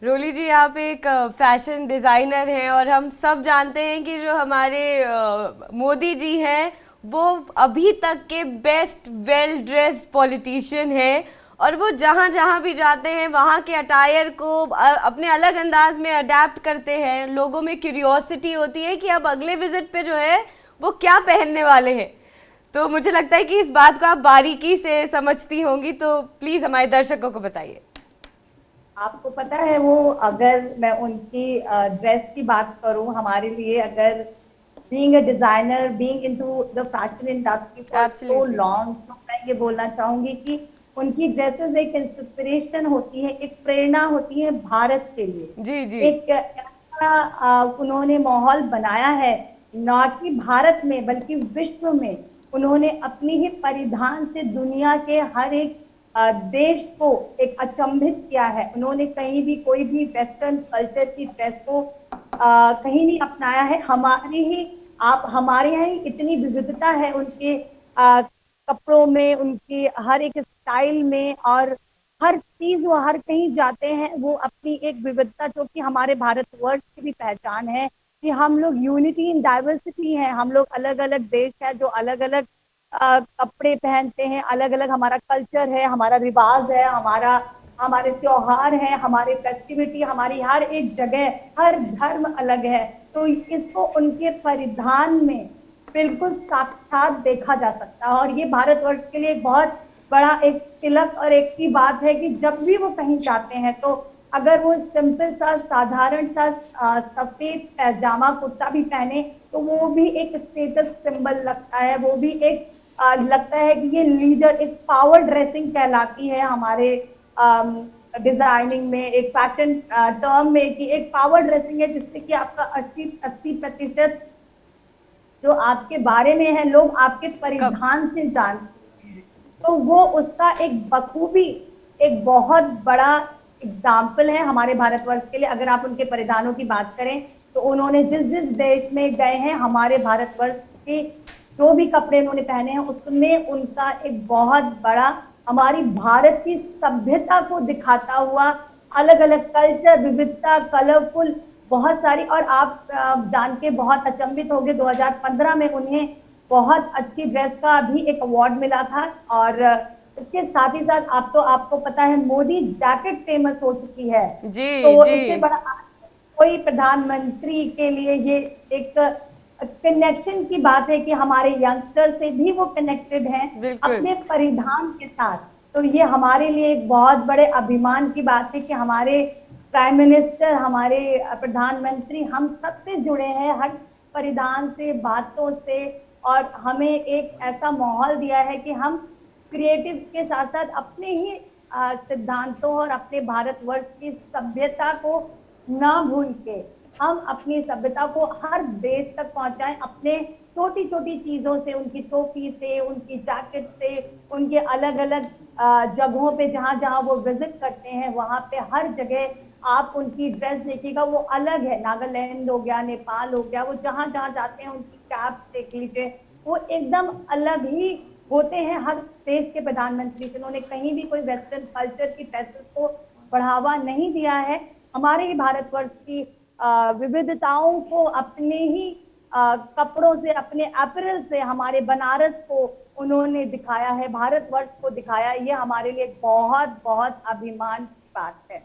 रोली जी, आप एक fashion designer हैं और हम सब जानते हैं कि जो हमारे मोदी जी हैं वो अभी तक के बेस्ट वेल ड्रेस्ड पॉलिटिशियन हैं। और वो जहाँ जहाँ भी जाते हैं वहाँ के अटायर को अपने अलग अंदाज में अडेप्ट करते हैं। लोगों में क्यूरियोसिटी होती है कि अब अगले विजिट पे जो है वो क्या पहनने वाले हैं। तो मुझे लगता है कि इस बात को आप बारीकी से समझती होंगी, तो प्लीज़ हमारे दर्शकों को बताइए। आपको पता है वो, अगर मैं उनकी ड्रेस की बात करूं, हमारे लिए अगर being a designer, being into the fashion industry for so absolutely. Long, तो मैं ये बोलना चाहूंगी कि उनकी ड्रेसेस एक इंस्पिरेशन होती है, एक प्रेरणा होती है भारत के लिए। जी जी। एक ऐसा उन्होंने माहौल बनाया है, न कि भारत में बल्कि विश्व में। उन्होंने अपनी ही परिधान से दुनिया के हर एक देश को एक अचंभित किया है। उन्होंने कहीं भी कोई भी वेस्टर्न कल्चर की ड्रेस को कहीं नहीं अपनाया है। हमारी ही आप हमारे यहाँ ही इतनी विविधता है उनके कपड़ों में, उनके हर एक स्टाइल में, और हर चीज वो हर कहीं जाते हैं वो अपनी एक विविधता, जो कि हमारे भारतवर्ष की भी पहचान है कि हम लोग यूनिटी इन डाइवर्सिटी हैं। हम लोग अलग अलग देश है जो अलग अलग कपड़े पहनते हैं, अलग अलग हमारा कल्चर है, हमारा रिवाज है, हमारा हमारे त्योहार है, हमारे फेस्टिविटी, हमारी हर एक जगह, हर धर्म अलग है। तो इसको उनके परिधान में बिल्कुल साक्षात देखा जा सकता है। और ये भारतवर्ष के लिए बहुत बड़ा एक तिलक और एक की बात है कि जब भी वो कहीं जाते हैं तो अगर वो सिंपल सा साधारण सा सफेद पैजामा कुर्ता भी पहने तो वो भी एक स्टेटस सिंबल लगता है। वो भी एक लगता है कि ये लीडर, एक पावर ड्रेसिंग कहलाती है हमारे डिजाइनिंग में, एक फैशन टर्म में, कि एक पावर ड्रेसिंग है जिससे कि आपका 80-80% जो आपके बारे में है लोग आपके कब। परिधान से जानते हैं। तो वो उसका एक बखूबी, एक बहुत बड़ा एग्जाम्पल है हमारे भारतवर्ष के लिए। अगर आप उनके परिधानों की बात करें तो उन्होंने जिस जिस देश में गए हैं, हमारे भारतवर्ष के जो भी कपड़े उन्होंने पहने हैं उसमें उनका एक बहुत बड़ा, हमारी भारत की सभ्यता को दिखाता हुआ, अलग अलग कल्चर, विविधता, कलरफुल बहुत सारी। और आप जान के बहुत अचंभित हो गए, 2015 में उन्हें बहुत अच्छी ड्रेस का भी एक अवार्ड मिला था। और इसके साथ ही साथ आप तो आपको पता है मोदी जैकेट फेमस हो चुकी है। जी तो जी। इससे बड़ा कोई प्रधानमंत्री के लिए ये एक कनेक्शन की बात है कि हमारे यंगस्टर से भी वो कनेक्टेड हैं बिल्कुल। अपने परिधान के साथ। तो ये हमारे लिए एक बहुत बड़े अभिमान की बात है कि हमारे प्राइम मिनिस्टर, हमारे प्रधानमंत्री हम सबसे जुड़े हैं, हर परिधान से, बातों से। और हमें एक ऐसा माहौल दिया है कि हम क्रिएटिव के साथ साथ अपने ही सिद्धांतों और अपने भारतवर्ष की सभ्यता को ना भूल के हम अपनी सभ्यता को हर देश तक पहुंचाएं, अपने छोटी छोटी चीजों से, उनकी टोपी से, उनकी जैकेट से, उनके अलग अलग जगहों पे जहां जहां वो विजिट करते हैं वहां पे हर जगह आप उनकी ड्रेस देखिएगा, वो अलग है। नागालैंड हो गया, नेपाल हो गया, वो जहां जहां जाते हैं उनकी कैप देख लीजिए, वो एकदम अलग ही होते हैं हर देश के प्रधानमंत्री से। उन्होंने कहीं भी कोई वेस्टर्न कल्चर की ड्रेसेस को बढ़ावा नहीं दिया है। हमारे ही भारतवर्ष की विविधताओं को अपने ही कपड़ों से, अपने अपरेल से हमारे बनारस को उन्होंने दिखाया है, भारतवर्ष को दिखाया है। ये हमारे लिए बहुत बहुत अभिमान की बात है।